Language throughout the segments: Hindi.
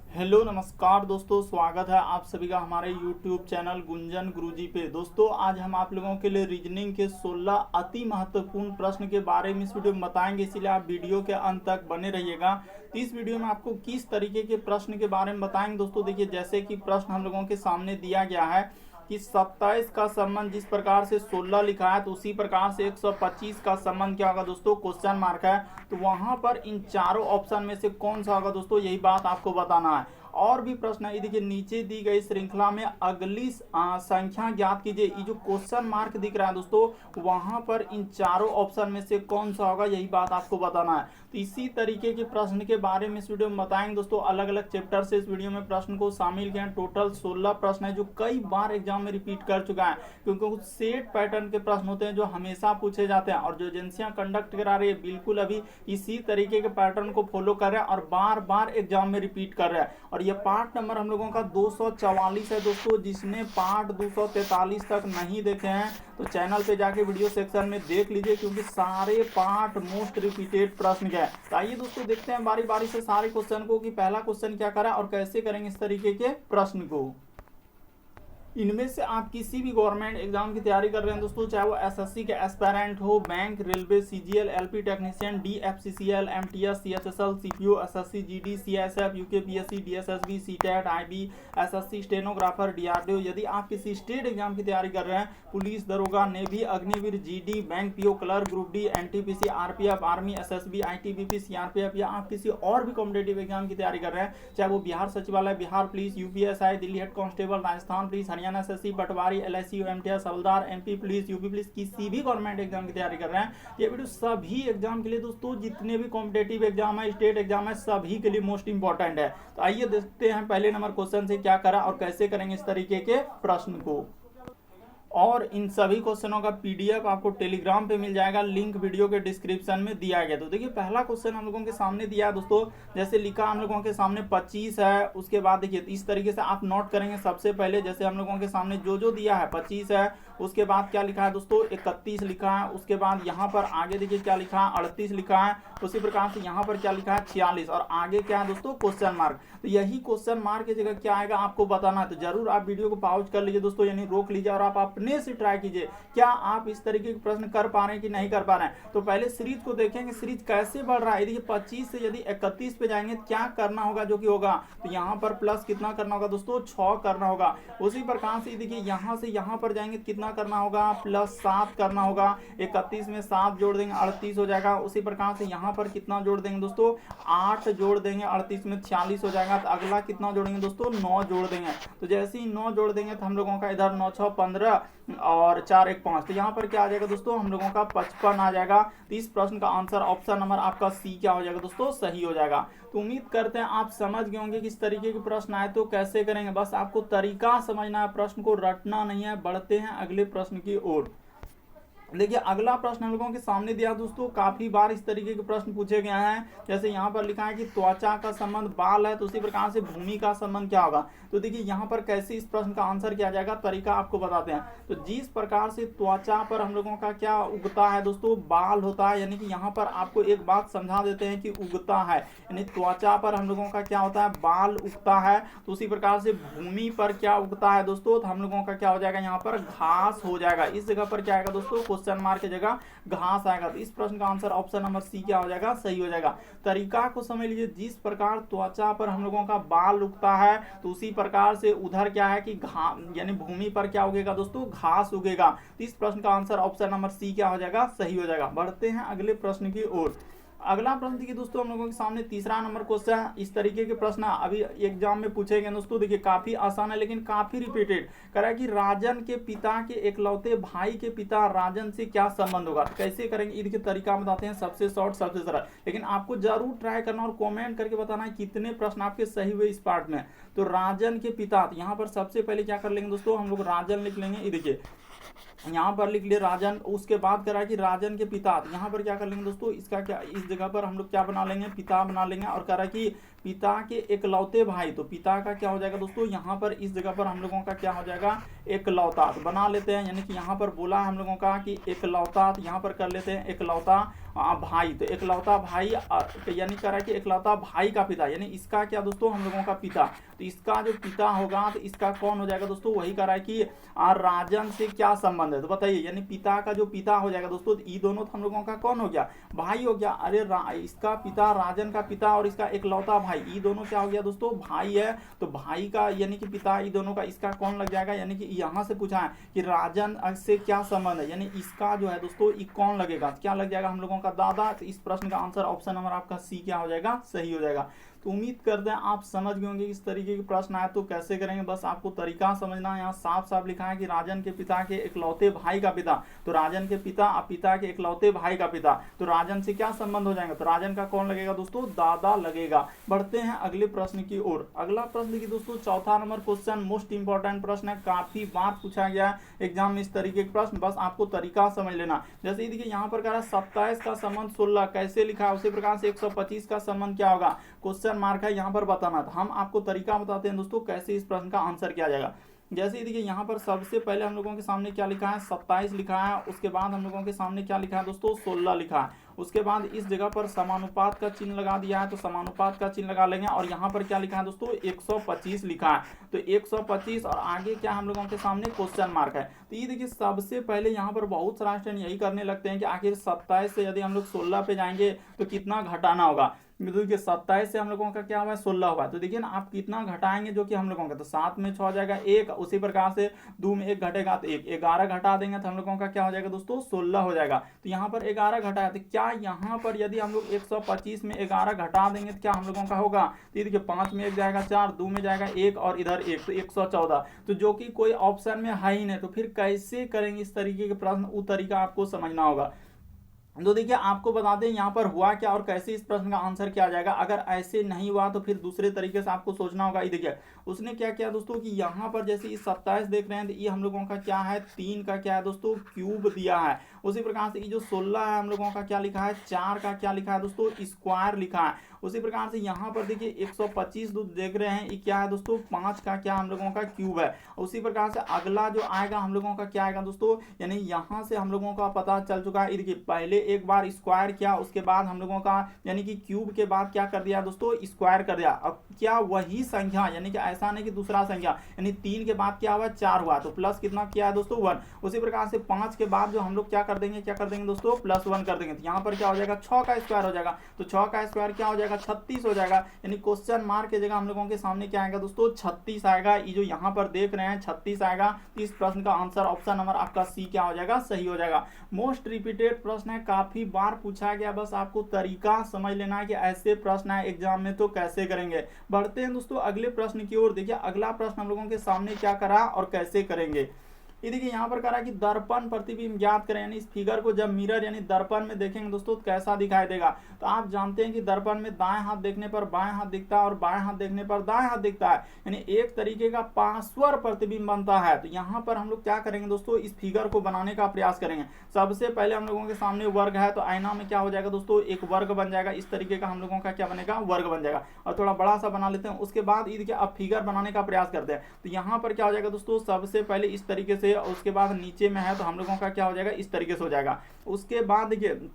हेलो नमस्कार दोस्तों, स्वागत है आप सभी का हमारे YouTube चैनल गुंजन गुरुजी पे। दोस्तों आज हम आप लोगों के लिए रीजनिंग के 16 अति महत्वपूर्ण प्रश्न के बारे में इस वीडियो में बताएंगे, इसीलिए आप वीडियो के अंत तक बने रहिएगा। तो इस वीडियो में आपको किस तरीके के प्रश्न के बारे में बताएंगे दोस्तों। देखिए, जैसे कि प्रश्न हम लोगों के सामने दिया गया है कि 27 का संबंध जिस प्रकार से 16 लिखा है तो उसी प्रकार से 125 का संबंध क्या होगा दोस्तों, क्वेश्चन मार्क है। तो वहां पर इन चारों ऑप्शन में से कौन सा होगा दोस्तों, यही बात आपको बताना है। और भी प्रश्न है, देखिए नीचे दी गई श्रृंखला में अगली संख्या ज्ञात कीजिए। ये जो क्वेश्चन मार्क दिख रहा है दोस्तों, वहां पर इन चारों ऑप्शन में से कौन सा होगा, यही बात आपको बताना है। तो इसी तरीके के प्रश्न के बारे में इस वीडियो में बताएंगे दोस्तों। अलग अलग चैप्टर से इस वीडियो में प्रश्न को शामिल किया। टोटल 16 प्रश्न है जो कई बार एग्जाम में रिपीट कर चुका है, क्योंकि कुछ सेट पैटर्न के प्रश्न होते हैं जो हमेशा पूछे जाते हैं, और जो एजेंसियां कंडक्ट करा रही है बिल्कुल अभी इसी तरीके के पैटर्न को फॉलो कर रहे हैं और बार बार एग्जाम में रिपीट कर रहे हैं। और ये पार्ट नंबर हम लोगों का 244 है दोस्तों। जिसने पार्ट 243 तक नहीं देखे हैं तो चैनल पे जाके वीडियो सेक्शन में देख लीजिए, क्योंकि सारे पार्ट मोस्ट रिपीटेड प्रश्न है। तो आइए दोस्तों देखते हैं बारी बारी से सारे क्वेश्चन को कि पहला क्वेश्चन क्या करा और कैसे करेंगे इस तरीके के प्रश्न को। इनमें से आप किसी भी गवर्नमेंट एग्जाम की तैयारी कर रहे हैं दोस्तों, चाहे वो एसएससी के एस्पायरेंट हो, bank, railway, CGL, LP technician, DFCCL, MTS, CHSL, CPO, SSC, GD, CSF, UKPSC, DSSB, CTET, IB, SSC, stenographer, DRDO. यदि आप किसी स्टेट एग्जाम की तैयारी कर रहे हैं, पुलिस दरोगा, navy, Agniveer, GD, bank PO, clerk, group D, NTPC, RPF, army, SSB, ITBP, CRPF, या आप किसी और भी कॉम्पिटेटिव एग्जाम की तैयारी कर रहे हैं, चाहे वो बिहार सचिवालय, Bihar police, UPSI, Delhi head constable, Rajasthan police, Haryana SSC, पटवारी, एलआईसी, एमटीएस, हवलदार, एमपी पुलिस, यूपी पुलिस, किसी भी गवर्नमेंट एग्जाम की तैयारी कर रहे हैं, ये वीडियो सभी एग्जाम के लिए दोस्तों, जितने भी कॉम्पिटेटिव एग्जाम है, स्टेट एग्जाम है, सभी के लिए मोस्ट इंपॉर्टेंट है। तो आइए देखते हैं पहले नंबर क्वेश्चन से क्या करा और कैसे करेंगे इस तरीके के प्रश्न को। और इन सभी क्वेश्चनों का पीडीएफ आपको टेलीग्राम पे मिल जाएगा, लिंक वीडियो के डिस्क्रिप्शन में दिया गया। तो देखिए पहला क्वेश्चन हम लोगों के सामने दिया है दोस्तों, जैसे लिखा हम लोगों के सामने 25 है। उसके बाद देखिए इस तरीके से आप नोट करेंगे। सबसे पहले जैसे हम लोगों के सामने जो दिया है 25 है, उसके बाद क्या लिखा है दोस्तों, 31 लिखा है। उसके बाद यहाँ पर आगे देखिए क्या लिखा है, 38 लिखा है। उसी प्रकार से यहाँ पर क्या लिखा है, 46, और आगे क्या है दोस्तों, क्वेश्चन मार्क। तो यही क्वेश्चन मार्क की जगह क्या आएगा आपको बताना है। तो जरूर आप वीडियो को पॉज कर लीजिए दोस्तों, यानी रोक लीजिए, और आप अपने से ट्राई कीजिए क्या आप इस तरीके के प्रश्न कर पा रहे हैं कि नहीं कर पा रहे हैं। तो पहले सीरीज को देखेंगे, सीरीज कैसे बढ़ रहा है। देखिए 25 से यदि 31 पे जाएंगे क्या करना होगा, जो कि होगा तो यहाँ पर प्लस कितना करना होगा दोस्तों, 6 करना होगा। उसी प्रकार से देखिए यहाँ से यहाँ पर जाएंगे कितना करना होगा, प्लस 7 करना होगा। 31 में 7 जोड़ देंगे 38 हो जाएगा। उसी प्रकार से यहाँ पर कितना जोड़ देंगे दोस्तों, 8 जोड़ देंगे, 38 में 46 हो जाएगा। तो अगला कितना जोड़ेंगे दोस्तों, 9 जोड़ देंगे। तो जैसे ही 9 जोड़ देंगे तो हम लोगों का इधर 9 6 15 और 4 1 5, तो यहाँ पर क्या आ जाएगा दोस्तों, हम लोगों का 55 आ जाएगा। तो इस प्रश्न का आंसर ऑप्शन नंबर आपका सी क्या हो जाएगा दोस्तों, सही हो जाएगा। तो उम्मीद करते हैं आप समझ गए होंगे किस तरीके के प्रश्न आए तो कैसे करेंगे। बस आपको तरीका समझना है, प्रश्न को रटना नहीं है। बढ़ते हैं अगले प्रश्न की ओर। देखिए अगला प्रश्न हम लोगों के सामने दिया दोस्तों, काफी बार इस तरीके के प्रश्न पूछे गए हैं। जैसे यहाँ पर लिखा है कि त्वचा का संबंध बाल है, तो उसी प्रकार से भूमि का संबंध क्या होगा। तो देखिए यहाँ पर कैसे इस प्रश्न का आंसर किया जाएगा, तरीका आपको बताते हैं। तो जिस प्रकार से त्वचा पर हम लोगों का क्या उगता है दोस्तों, बाल होता है, यानी कि यहाँ पर आपको एक बात समझा देते हैं कि उगता है, यानी त्वचा पर हम लोगों का क्या होता है, बाल उगता है। तो उसी प्रकार से भूमि पर क्या उगता है दोस्तों, तो हम लोगों का क्या हो जाएगा, यहाँ पर घास हो जाएगा। इस जगह पर क्या आएगा दोस्तों, क्वेश्चन मार्क की जगह घास आएगा। तो इस प्रश्न का आंसर ऑप्शन नंबर सी क्या हो जाएगा, सही हो जाएगा। तरीका को समझ लीजिए, जिस प्रकार त्वचा पर हम लोगों का बाल उगता है, तो उसी प्रकार से उधर क्या है कि यानी भूमि पर क्या उगेगा दोस्तों, घास उगेगा। तो इस प्रश्न का आंसर ऑप्शन नंबर सी क्या हो जाएगा, सही हो जाएगा। बढ़ते हैं अगले प्रश्न की ओर। अगला प्रश्न देखिए दोस्तों, हम लोगों के सामने तीसरा नंबर क्वेश्चन है। इस तरीके के प्रश्न अभी एग्जाम में पूछे गए दोस्तों। देखिए काफी आसान है लेकिन काफी रिपीटेड। कह रहा है कि राजन के पिता के इकलौते भाई के पिता राजन से क्या संबंध होगा। कैसे करेंगे इनके तरीका बताते हैं, सबसे शॉर्ट सबसे सरल, लेकिन आपको जरूर ट्राई करना और कॉमेंट करके बताना है कितने प्रश्न आपके सही हुए इस पार्ट में। तो राजन के पिता, यहाँ पर सबसे पहले क्या कर लेंगे दोस्तों, हम लोग राजन लिख लेंगे। ये देखिए यहाँ पर लिख लिए राजन। उसके बाद करा कि राजन के पिता, तो यहाँ पर क्या कर लेंगे दोस्तों, इसका क्या, इस जगह पर हम लोग क्या बना लेंगे, पिता बना लेंगे। और करा कि पिता के इकलौते भाई, तो पिता का क्या हो जाएगा दोस्तों, यहाँ पर इस जगह पर हम लोगों का क्या हो जाएगा, इकलौता, तो बना लेते हैं। यानी कि यहाँ पर बोला है हम लोगों का कि इकलौता, तो यहाँ पर कर लेते हैं इकलौता भाई, तो इकलौता भाई, यानी कह रहा है कि इकलौता भाई का पिता, यानी इसका क्या दोस्तों, हम लोगों का पिता, तो इसका जो पिता होगा तो इसका कौन हो जाएगा दोस्तों, वही कह रहा है कि राजन से क्या संबंध है, तो बताइए। यानी पिता का जो पिता हो जाएगा दोस्तों, ये दोनों तो हम लोगों का कौन हो गया, भाई हो गया। अरे इसका पिता, राजन का पिता और इसका इकलौता भाई, ये दोनों क्या हो गया दोस्तों, भाई है। तो भाई का यानी कि पिता, ये दोनों का इसका कौन लग जाएगा, यानी कि यहाँ से पूछा है कि राजन से क्या संबंध है, यानी इसका जो है दोस्तों ये कौन लगेगा, क्या लग जाएगा हम लोगों का, दादा। तो इस प्रश्न का आंसर ऑप्शन नंबर आपका सी क्या हो जाएगा, सही हो जाएगा। तो उम्मीद करते हैं आप समझ गए होंगे इस तरीके के प्रश्न आए तो कैसे करेंगे, बस आपको तरीका समझना है। यहाँ साफ साफ लिखा है कि राजन के पिता के इकलौते भाई का पिता, तो राजन के पिता और पिता के इकलौते भाई का पिता, तो राजन से क्या संबंध हो जाएगा, तो राजन का कौन लगेगा दोस्तों, दादा लगेगा। बढ़ते हैं अगले प्रश्न की ओर। अगला प्रश्न देखिए दोस्तों, चौथा नंबर क्वेश्चन, मोस्ट इंपॉर्टेंट प्रश्न है, काफी बार पूछा गया है एग्जाम में इस तरीके के प्रश्न, बस आपको तरीका समझ लेना। जैसे देखिए यहाँ पर कह रहा है 27 का संबंध 16 कैसे लिखा है, उसी प्रकार से 125 का संबंध क्या होगा, क्वेश्चन मार्क है, यहाँ पर बताना। तो हम आपको तरीका बताते हैं दोस्तों कैसे इस प्रश्न का आंसर किया जाएगा। जैसे ही देखिए यहाँ पर सबसे पहले हम लोगों के सामने क्या लिखा है, 27 लिखा है। उसके बाद हम लोगों के सामने क्या लिखा है दोस्तों, 16 लिखा है। उसके बाद इस जगह पर समानुपात का चिन्ह लगा दिया है, तो समानुपात का चिन्ह लगा लेंगे। और यहाँ पर क्या लिखा है दोस्तों, 125 लिखा है, तो 125 और आगे क्या हम लोगों के सामने क्वेश्चन मार्क है। तो ये देखिए सबसे पहले यहाँ पर बहुत सारा स्टूडेंट यही करने लगते हैं कि आखिर 27 से यदि हम लोग 16 पे जाएंगे तो कितना घटाना होगा। देखिए 27 से हम लोगों का क्या हुआ है, 16 हुआ, तो देखिए ना आप कितना घटाएंगे, जो कि हम लोगों का तो 7 में 6 हो जाएगा 1, उसी प्रकार से 2 में 1 घटेगा तो 1, 11 घटा देंगे तो हम लोगों का क्या हो जाएगा दोस्तों, 16 हो जाएगा। तो यहाँ पर 11 घटाया, तो क्या यहाँ पर यदि हम लोग 125 में 11 घटा देंगे तो क्या हम लोगों का होगा, तो देखिए 5 में 1 जाएगा 4, 2 में जाएगा 1 और इधर 1, तो 114, तो जो कि कोई ऑप्शन में है ही नहीं। तो फिर कैसे करेंगे इस तरीके के प्रश्न, वो तरीका आपको समझना होगा। तो देखिए आपको बता दें यहाँ पर हुआ क्या और कैसे इस प्रश्न का आंसर किया जाएगा। अगर ऐसे नहीं हुआ तो फिर दूसरे तरीके से आपको सोचना होगा। ये देखिए उसने क्या किया दोस्तों कि यहाँ पर जैसे इस 27 देख रहे हैं तो ये हम लोगों का क्या है, 3 का क्या है दोस्तों, क्यूब दिया है। उसी प्रकार से ये जो 16 है हम लोगों का क्या लिखा है, 4 का क्या लिखा है दोस्तों, स्क्वायर लिखा है। उसी प्रकार से यहाँ पर देखिए 125 देख रहे हैं, ये क्या है दोस्तों, 5 का क्या हम लोगों का क्यूब है। उसी प्रकार से अगला जो आएगा हम लोगों का क्या आएगा दोस्तों, यानी यहाँ से हम लोगों का पता चल चुका है। देखिए पहले एक बार स्क्वायर किया, उसके बाद हम लोगों का यानी कि क्यूब के बाद क्या कर दिया दोस्तों, स्क्वायर कर दिया। अब क्या वही संख्या, यानी कि ऐसा नहीं कि दूसरा संख्या, यानी 3 के बाद क्या हुआ, 4 हुआ, तो प्लस कितना किया है दोस्तों, 1। उसी प्रकार से 5 के बाद जो हम लोग क्या कर देंगे दोस्तों, प्लस 1 कर देंगे। तो यहाँ पर क्या हो जाएगा, 6 का स्क्वायर हो जाएगा, तो 6 का स्क्वायर क्या हो जाएगा, 36 हो जाएगा। यानी क्वेश्चन मार्क की जगह हम लोगों के सामने क्या आएगा दोस्तों, 36 आएगा। ये जो यहाँ पर देख रहे हैं 36 आएगा। इस प्रश्न का आंसर ऑप्शन नंबर आपका सी क्या हो जाएगा, सही हो जाएगा। मोस्ट रिपीटेड प्रश्न है, काफी बार पूछा गया, बस आपको तरीका समझ लेना है कि ऐसे प्रश्न है एग्जाम में तो कैसे करेंगे। बढ़ते हैं दोस्तों अगले प्रश्न की ओर। देखिए अगला प्रश्न हम लोगों के सामने क्या करा और कैसे करेंगे। ये देखिए यहाँ पर कह रहा है कि दर्पण प्रतिबिंब ज्ञात करें, यानी इस फिगर को जब मिरर यानी दर्पण में देखेंगे दोस्तों तो कैसा दिखाई देगा। तो आप जानते हैं कि दर्पण में दाएं हाथ देखने पर बाएं हाथ दिखता है और बाएं हाथ देखने पर दाएं हाथ दिखता है, यानी एक तरीके का पार्श्व प्रतिबिंब बनता है। तो यहाँ पर हम लोग क्या करेंगे दोस्तों, इस फिगर को बनाने का प्रयास करेंगे। सबसे पहले हम लोगों के सामने वर्ग है, तो आईना में क्या हो जाएगा दोस्तों, एक वर्ग बन जाएगा। इस तरीके का हम लोगों का क्या बनेगा, वर्ग बन जाएगा। और थोड़ा बड़ा सा बना लेते हैं। उसके बाद देखिए अब फिगर बनाने का प्रयास करते हैं। तो यहाँ पर क्या हो जाएगा दोस्तों, सबसे पहले इस तरीके से, उसके बाद नीचे में है तो हम लोगों का क्या हो जाएगा, इस तरीके से हो जाएगा। उसके बाद देखिए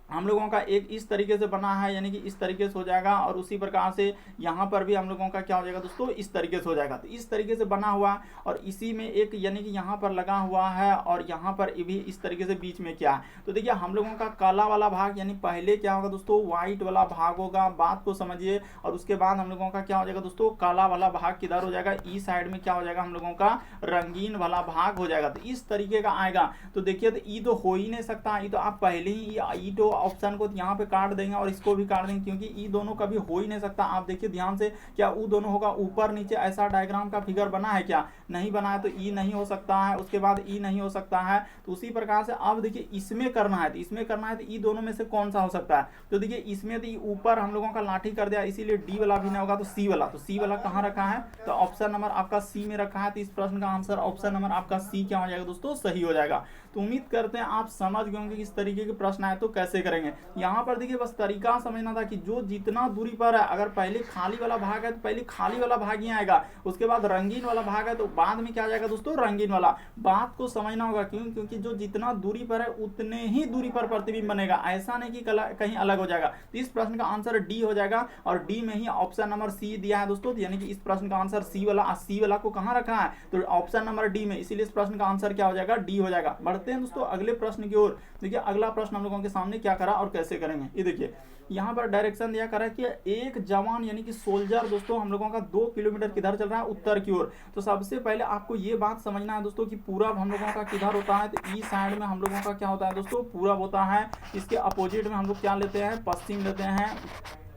हम लोगों का एक इस तरीके से बना है, यानी कि इस तरीके से हो जाएगा। और उसी प्रकार से यहाँ पर भी हम लोगों का क्या हो जाएगा दोस्तों, इस तरीके से हो जाएगा। तो इस तरीके से बना हुआ और इसी में एक यानी कि यहाँ पर लगा हुआ है और यहाँ पर भी इस तरीके से बीच में क्या है। तो देखिए हम लोगों का काला वाला भाग, यानी पहले क्या होगा दोस्तों, व्हाइट वाला भाग होगा, बात को समझिए। और उसके बाद हम लोगों का क्या हो जाएगा दोस्तों, काला वाला भाग किधर हो जाएगा, ई साइड में क्या हो जाएगा, हम लोगों का रंगीन वाला भाग हो जाएगा। तो इस तरीके का आएगा। तो देखिए तो ई तो हो ही नहीं सकता, ई तो आप पहले ही ई तो ऑप्शन को यहाँ पे काट देंगे और इसको भी काट देंगे, क्योंकि ई दोनों कभी हो ही नहीं सकता। आप देखिए ध्यान से, क्या ऊ दोनों होगा ऊपर नीचे, ऐसा डायग्राम का फिगर बना है क्या? नहीं बना है, तो ई नहीं हो सकता है, उसके बाद ई नहीं हो सकता है। तो उसी प्रकार से अब देखिए इसमें करना है, तो इसमें करना है तो ई दोनों में से कौन सा हो सकता है? तो देखिए इसमें तो ऊपर हम लोगों का लाठी कर दिया, इसीलिए डी वाला भी नहीं होगा, तो सी वाला। तो सी वाला कहाँ रखा है? तो ऑप्शन नंबर आपका सी में रखा है। तो इस प्रश्न का आंसर ऑप्शन नंबर आपका सी क्या हो जाएगा दोस्तों? सही हो जाएगा। तो उम्मीद करते हैं आप समझ गए होंगे इस तरीके के प्रश्न आए तो कैसे करेंगे। यहाँ पर देखिए बस तरीका समझना था कि जो जितना दूरी पर है, अगर पहले खाली वाला भाग है तो पहले खाली वाला भाग ही आएगा, उसके बाद रंगीन वाला भाग है तो बाद में क्या आ जाएगा दोस्तों? रंगीन वाला। बात को समझना होगा, क्यों? क्योंकि जो जितना दूरी पर है उतने ही दूरी पर प्रतिबिंब बनेगा, ऐसा नहीं कि कहीं अलग हो जाएगा। तो इस प्रश्न का आंसर डी हो जाएगा, और डी में ही ऑप्शन नंबर सी दिया है दोस्तों, यानी कि इस प्रश्न का आंसर सी वाला। सी वाला को कहाँ रखा है? तो ऑप्शन नंबर डी में, इसीलिए इस प्रश्न का आंसर क्या हो जाएगा? डी हो जाएगा। बढ़ते हैं दोस्तों अगले प्रश्न की ओर। देखिए अगला प्रश्न हम लोगों के सामने क्या करा और कैसे करेंगे, ये देखिए यहाँ पर डायरेक्शन दिया करा कि एक जवान यानी कि सोल्जर दोस्तों हम लोगों का 2 किलोमीटर किधर चल रहा है? उत्तर की ओर। तो सबसे पहले आपको ये बात समझना है दोस्तों कि पूरब हम लोगों का किधर होता है? तो ई साइड में हम लोगों का क्या होता है दोस्तों? पूरब होता है। इसके अपोजिट में हम लोग क्या लेते हैं? पश्चिम लेते हैं,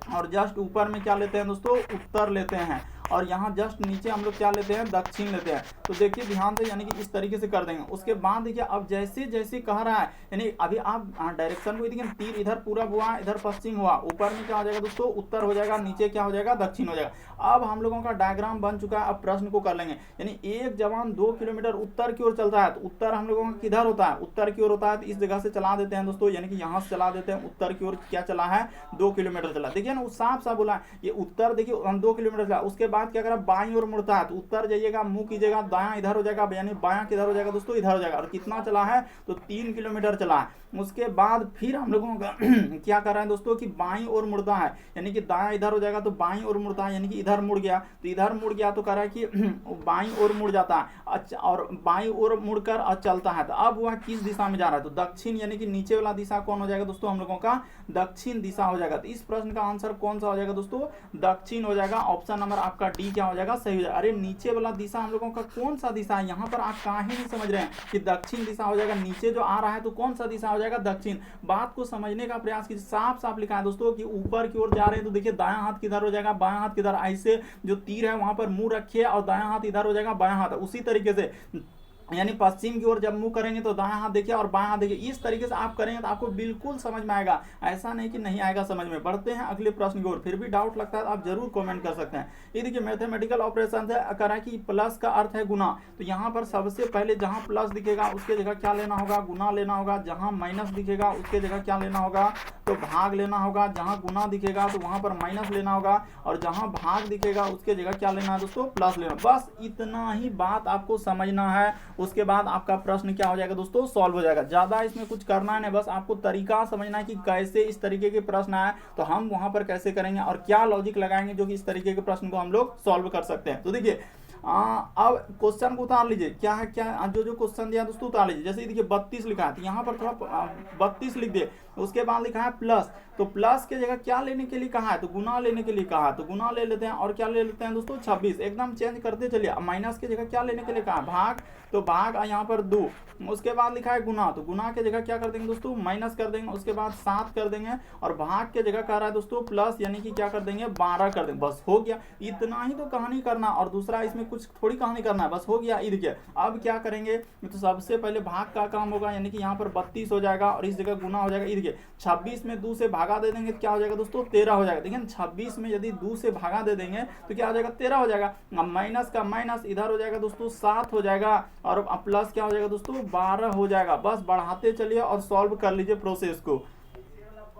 और जस्ट ऊपर में क्या लेते हैं दोस्तों? उत्तर लेते हैं, और यहाँ जस्ट नीचे हम लोग क्या लेते हैं? दक्षिण लेते हैं। तो देखिए ध्यान से, यानी कि इस तरीके से कर देंगे। उसके बाद देखिए अब जैसे जैसे कह रहा है, यानी अभी आप डायरेक्शन को देखिए, तीर इधर पूरब हुआ, इधर पश्चिम हुआ, ऊपर में क्या हो जाएगा दोस्तों? उत्तर हो जाएगा, नीचे क्या हो जाएगा? दक्षिण हो जाएगा। अब हम लोगों का डायग्राम बन चुका है, अब प्रश्न को कर लेंगे। यानी एक जवान 2 किलोमीटर उत्तर की ओर चलता है, तो उत्तर हम लोगों का किधर होता है? उत्तर की ओर होता है। तो इस जगह से चला देते हैं दोस्तों, यानी कि यहाँ से चला देते हैं। उत्तर की ओर क्या चला है? 2 किलोमीटर चला। देखिए ना, साफ साफ बोला है ये उत्तर, देखिए 2 किलोमीटर चला। उसके बाद क्या करा? बाईं ओर मुड़ता है, तो उत्तर जाइएगा, मुंह कीजिएगा, दायां इधर हो जाएगा, यानी बायां किधर हो जाएगा दोस्तों? इधर हो जाएगा। और कितना चला है? तो 3 किलोमीटर चला है। उसके बाद फिर हम लोगों का क्या कर रहे हैं दोस्तों कि बाईं ओर मुड़ता है, यानी कि दायां इधर हो जाएगा, तो बाईं ओर मुड़ता है, यानी कि इधर मुड़ गया। तो इधर मुड़ गया तो कह रहा है कि बाईं ओर मुड़ जाता है, अच्छा, और बाईं ओर मुड़कर चलता है। तो अब वह किस दिशा में जा रहा है? तो दक्षिण, यानी कि नीचे वाला दिशा कौन हो जाएगा दोस्तों? हम लोगों का दक्षिण दिशा हो जाएगा। तो इस प्रश्न का आंसर कौन सा हो जाएगा दोस्तों? दक्षिण हो जाएगा। ऑप्शन नंबर आपका डी क्या हो जाएगा? सही हो जाएगा। अरे नीचे वाला दिशा हम लोगों का कौन सा दिशा है? यहाँ पर आप कहाँ ही नहीं समझ रहे हैं कि दक्षिण दिशा हो जाएगा। नीचे जो आ रहा है तो कौन सा दिशा हो जाएगा? दक्षिण। बात को समझने का प्रयास कीजिए। साफ साफ लिखा है दोस्तों कि ऊपर की ओर जा रहे हैं, तो देखिए दायां हाथ किधर हो जाएगा? बायां हाथ किधर? ऐसे जो तीर है वहां पर मुंह रखिए, और दायां हाथ इधर हो जाएगा, बायां हाथ। उसी तरीके से यानी पश्चिम की ओर जब मुंह करेंगे तो दायां हाथ देखिए और बायां हाथ देखिए। इस तरीके से आप करेंगे तो आपको बिल्कुल समझ में आएगा, ऐसा नहीं कि नहीं आएगा समझ में। बढ़ते हैं अगले प्रश्न की ओर। फिर भी डाउट लगता है तो आप जरूर कमेंट कर सकते हैं। ये देखिए मैथमेटिकल ऑपरेशन है, कह रहा है कि प्लस का अर्थ है गुना। तो यहाँ पर सबसे पहले जहाँ प्लस दिखेगा उसके जगह क्या लेना होगा? गुना लेना होगा। जहाँ माइनस दिखेगा उसके जगह क्या लेना होगा? तो भाग लेना होगा। जहाँ गुना दिखेगा तो वहां पर माइनस लेना होगा, और जहाँ भाग दिखेगा उसके जगह क्या लेना है दोस्तों? प्लस लेना। बस इतना ही बात आपको समझना है। उसके बाद आपका प्रश्न क्या हो जाएगा दोस्तों? सॉल्व हो जाएगा। ज्यादा इसमें कुछ करना है नहीं, बस आपको तरीका समझना है कि कैसे इस तरीके के प्रश्न आए तो हम वहां पर कैसे करेंगे और क्या लॉजिक लगाएंगे जो कि इस तरीके के प्रश्न को हम लोग सॉल्व कर सकते हैं। तो देखिए अब क्वेश्चन को उतार लीजिए, क्या है, क्या जो क्वेश्चन दिया दोस्तों उतार लीजिए। जैसे देखिए 32 लिखा है, तो यहाँ पर थोड़ा 32 लिख दिए। उसके बाद लिखा है प्लस, तो प्लस के जगह क्या लेने के लिए कहा है? तो गुना लेने के लिए कहा है, तो गुना ले लेते हैं। और क्या ले लेते हैं दोस्तों? 26। एकदम चेंज करते चलिए। माइनस के जगह क्या लेने के लिए कहा? भाग, तो भाग यहाँ पर 2। उसके बाद लिखा है गुना, तो गुना के जगह क्या कर देंगे दोस्तों? माइनस कर देंगे। उसके बाद 7 कर देंगे, और भाग के जगह कह रहा है दोस्तों प्लस, यानी कि क्या कर देंगे? 12 कर देंगे। बस हो गया, इतना ही तो कहानी करना, और दूसरा इसमें कुछ थोड़ी कहानी करना है, बस हो गया। ये देखिए अब क्या करेंगे, तो सबसे पहले भाग का काम होगा, यानी कि यहाँ पर 32 हो जाएगा और इस जगह गुना हो जाएगा। ये देखिए 26 में 2 से भागा दे देंगे तो क्या हो जाएगा दोस्तों? 13 हो जाएगा। देखिए 26 में यदि 2 से भागा दे देंगे तो क्या हो जाएगा? 13 हो जाएगा। माइनस का माइनस इधर हो जाएगा दोस्तों 7 हो जाएगा, और प्लस क्या हो जाएगा दोस्तों? 12 हो जाएगा। बस बढ़ाते चलिए और सॉल्व कर लीजिए प्रोसेस को।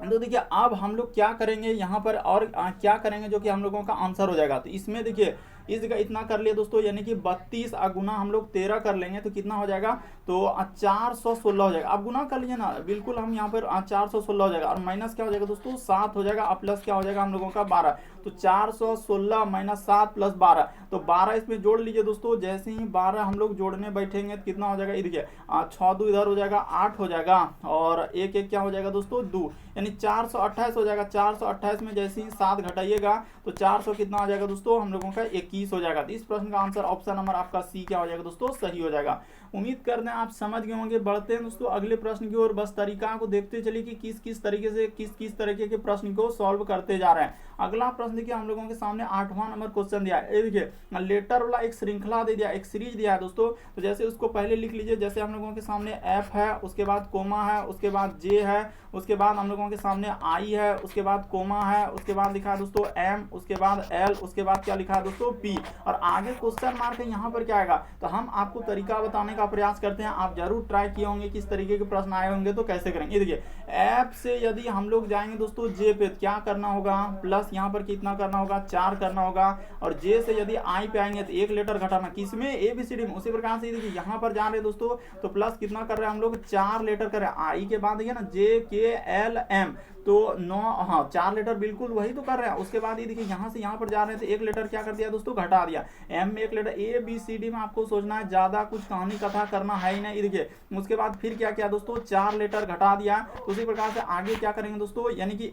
तो देखिए अब हम लोग क्या करेंगे यहाँ पर, और क्या करेंगे जो कि हम लोगों का आंसर हो जाएगा। तो इसमें देखिए इस जगह इतना कर लिए दोस्तों, यानी कि 32 गुना हम लोग 13 कर लेंगे तो कितना हो जाएगा? तो 416 हो जाएगा। आप गुना कर लीजिए ना, बिल्कुल हम यहाँ पर 416 हो जाएगा, और माइनस क्या हो जाएगा दोस्तों? 7 हो जाएगा, और प्लस क्या हो जाएगा हम लोगों का? 12। तो 416 माइनस 7 प्लस 12, तो 12 इसमें जोड़ लीजिए दोस्तों। जैसे ही 12 हम लोग जोड़ने बैठेंगे तो कितना हो जाएगा, ये देखिए 6 2 इधर हो जाएगा 8 हो जाएगा, और एक एक क्या हो जाएगा दोस्तों 2, यानी 428 हो जाएगा। 428 में जैसे ही 7 घटाइएगा तो 400 कितना हो जाएगा दोस्तों हम लोगों का 21 हो जाएगा। तो इस प्रश्न का आंसर ऑप्शन नंबर आपका सी क्या हो जाएगा दोस्तों, सही हो जाएगा। उम्मीद करते हैं आप समझ गए होंगे। बढ़ते हैं दोस्तों अगले प्रश्न की ओर, बस तरीका को देखते चलिए कि किस किस तरीके से किस तरीके के प्रश्न को सॉल्व करते जा रहे हैं। अगला प्रश्न देखिए हम लोगों के सामने 8वां नंबर क्वेश्चन दिया है। देखिए लेटर वाला एक श्रृंखला दे दिया, एक सीरीज दिया है दोस्तों। तो जैसे उसको पहले लिख लीजिए, जैसे हम लोगों के सामने एफ है, उसके बाद कोमा है, उसके बाद जे है, उसके बाद हम लोगों के सामने आई है, उसके बाद कोमा है, उसके बाद लिखा है दोस्तों एम, उसके बाद एल, उसके बाद क्या लिखा है दोस्तों पी, और आगे क्वेश्चन मार्क है। यहाँ पर क्या आएगा, तो हम आपको तरीका बताने का प्रयास करते हैं। आप जरूर ट्राई किए होंगे किस तरीके के प्रश्न आए होंगे, तो कैसे करेंगे। देखिए एफ से यदि हम लोग जाएंगे दोस्तों जे पे, क्या करना होगा, प्लस यहाँ पर कितना करना होगा 4 करना होगा, और जे से यदि आई पे आएंगे तो 1 लेटर घटाना, किसमें एबीसीडी में। उसी प्रकार से देखिए यहाँ पर जा रहे हैं दोस्तों, तो प्लस कितना कर रहे हैं हम लोग 4 लेटर कर रहे हैं। आई के बाद देखिए ना जे के एल एम, तो 9, हाँ 4 लेटर बिल्कुल वही तो कर रहे हैं। उसके बाद ये देखिए यहाँ से यहाँ पर जा रहे हैं तो 1 लेटर क्या कर दिया दोस्तों, घटा दिया। एम में 1 letter, A B C D में आपको सोचना है, ज्यादा कुछ कहानी कथा करना है ही नहीं। देखिए उसके बाद फिर क्या किया दोस्तों, 4 लेटर घटा दिया। तो उसी प्रकार से आगे क्या करेंगे दोस्तों, यानी कि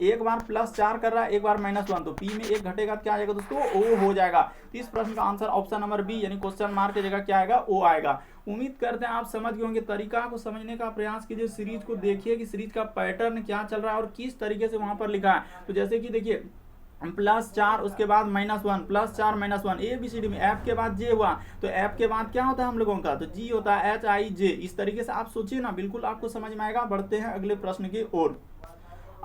एक बार प्लस 4 कर रहा है, एक बार -1, तो पी में 1 घटेगा क्या आएगा दोस्तों, ओ हो जाएगा। इस प्रश्न का आंसर ऑप्शन नंबर बी, यानी क्वेश्चन मार्क की जगह क्या आएगा, ओ आएगा। उम्मीद करते हैं आप समझ गए होंगे। तरीका को समझने का प्रयास कीजिए, सीरीज को देखिए कि सीरीज का पैटर्न क्या चल रहा है और किस तरीके से वहां पर लिखा है। तो जैसे कि देखिए +4 उसके बाद -1, +4 -1, ए बी सी डी में एफ के बाद जे हुआ, तो एफ के बाद क्या होता है हम लोगों का, तो जी होता है, एच आई जे। इस तरीके से आप सोचिए ना, बिल्कुल आपको समझ में आएगा। बढ़ते हैं अगले प्रश्न की ओर।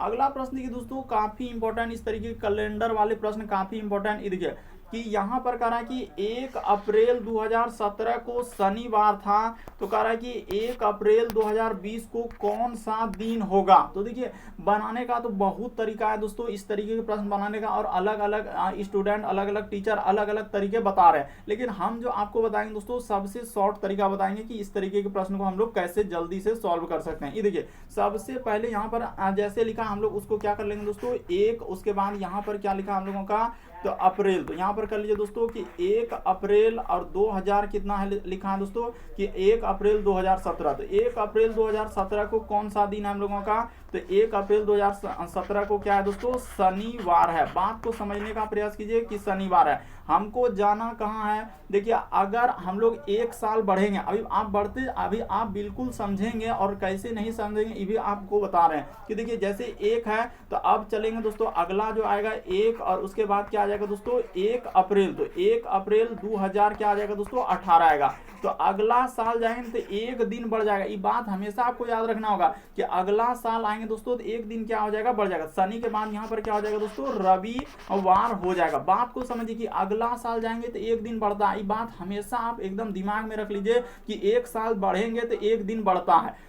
अगला प्रश्न देखिए दोस्तों काफी इंपॉर्टेंट, इस तरीके के कैलेंडर वाले प्रश्न काफी इंपॉर्टेंट। देखिए कि यहाँ पर कह रहा है कि 1 अप्रैल 2017 को शनिवार था, तो कह रहा है कि 1 अप्रैल 2020 को कौन सा दिन होगा। तो देखिए बनाने का तो बहुत तरीका है दोस्तों, इस तरीके के प्रश्न बनाने का, और अलग अलग स्टूडेंट, अलग अलग टीचर अलग अलग तरीके बता रहे हैं। लेकिन हम जो आपको बताएंगे दोस्तों सबसे शॉर्ट तरीका बताएंगे कि इस तरीके के प्रश्न को हम लोग कैसे जल्दी से सॉल्व कर सकते हैं। ये देखिए सबसे पहले यहाँ पर जैसे लिखा हम लोग उसको क्या कर लेंगे दोस्तों 1, उसके बाद यहाँ पर क्या लिखा हम लोगों का, तो अप्रैल, तो यहाँ पर कर लीजिए दोस्तों कि 1 अप्रैल और 2000 कितना है लिखा है दोस्तों कि 1 अप्रैल 2017, तो 1 अप्रैल 2017 को कौन सा दिन है हम लोगों का, तो 1 अप्रैल 2017 को क्या है दोस्तों, शनिवार है। बात को समझने का प्रयास कीजिए कि शनिवार है, हमको जाना कहाँ है। देखिए अगर हम लोग 1 साल बढ़ेंगे, अभी आप बिल्कुल समझेंगे, और कैसे नहीं समझेंगे ये भी आपको बता रहे हैं कि देखिए जैसे 1 है, तो अब चलेंगे दोस्तों अगला जो आएगा 1, और उसके बाद क्या आ जाएगा दोस्तों 1 अप्रैल, तो 1 अप्रैल 2000 क्या आ जाएगा दोस्तों 18 आएगा। तो अगला साल जाएंगे तो 1 दिन बढ़ जाएगा। ये बात हमेशा आपको याद रखना होगा कि अगला साल आएंगे दोस्तों तो 1 दिन क्या हो जाएगा, बढ़ जाएगा। शनि के बाद यहाँ पर क्या हो जाएगा दोस्तों, रविवार हो जाएगा। बात को समझिए कि अगला साल जाएंगे तो 1 दिन बढ़ता है। ये बात हमेशा आप एकदम दिमाग में रख लीजिए कि 1 साल बढ़ेंगे तो 1 दिन बढ़ता है।